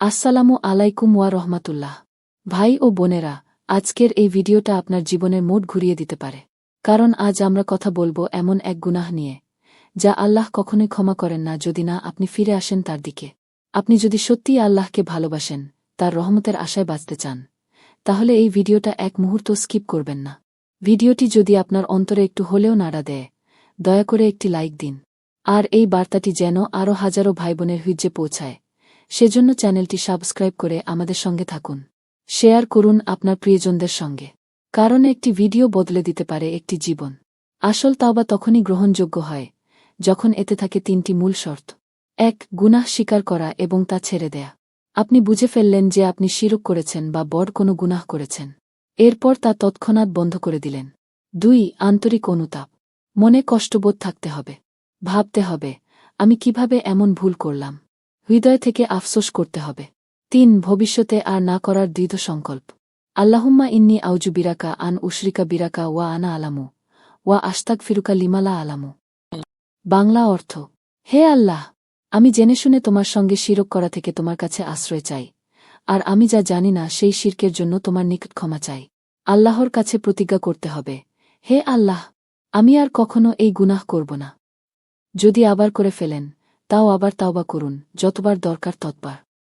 আসসালামু আলাইকুম ওয়া রহমাতুল্লাহ। ভাই ও বোনেরা, আজকের এই ভিডিওটা আপনার জীবনের মোড় ঘুরিয়ে দিতে পারে। কারণ আজ আমরা কথা বলবো এমন এক গুনাহ নিয়ে যা আল্লাহ কখনোই ক্ষমা করেন না যদি না আপনি ফিরে আসেন তার দিকে। আপনি যদি সত্যিই আল্লাহকে ভালোবাসেন, তার রহমতের আশায় বাঁচতে চান, তাহলে এই ভিডিওটা এক মুহূর্ত স্কিপ করবেন না। ভিডিওটি যদি আপনার অন্তরে একটু হলেও নাড়া দেয়, দয়া করে একটি লাইক দিন। আর এই বার্তাটি যেন আরও হাজারো ভাইবোনের হৃদয়ে পৌঁছায়, সেজন্য চ্যানেলটি সাবস্ক্রাইব করে আমাদের সঙ্গে থাকুন। শেয়ার করুন আপনার প্রিয়জনদের সঙ্গে, কারণ একটি ভিডিও বদলে দিতে পারে একটি জীবন। আসল তাওবা তখনই গ্রহণযোগ্য হয় যখন এতে থাকে তিনটি মূল শর্ত। ১. গুনাহ স্বীকার করা এবং তা ছেড়ে দেয়া। আপনি বুঝে ফেললেন যে আপনি শিরক করেছেন বা বড় কোনো গুনাহ করেছেন, এরপর তা তৎক্ষণাৎ বন্ধ করে দিলেন। ২. আন্তরিক অনুতাপ। মনে কষ্টবোধ থাকতে হবে, ভাবতে হবে, আমি কিভাবে এমন ভুল করলাম। হৃদয় থেকে আফসোস করতে হবে। ৩. ভবিষ্যতে আর না করার দৃঢ় সংকল্প। আল্লাহুম্মা ইন্নী আউজু বিরাকা আন উশরিকা বিরাকা ওয়া আনা আলামু ওয়া আস্তাগফিরুকা লিমালা আলামু। বাংলা অর্থ: হে আল্লাহ, আমি জেনে শুনে তোমার সঙ্গে শিরক করা থেকে তোমার কাছে আশ্রয় চাই, আর আমি যা জানি না সেই শিরকের জন্য তোমার নিকট ক্ষমা চাই। আল্লাহর কাছে প্রতিজ্ঞা করতে হবে, হে আল্লাহ, আমি আর কখনো এই গুনাহ করব না। যদি আবার করে ফেলেন, তাও আবার তাওবা করুন, যতবার দরকার ততবার।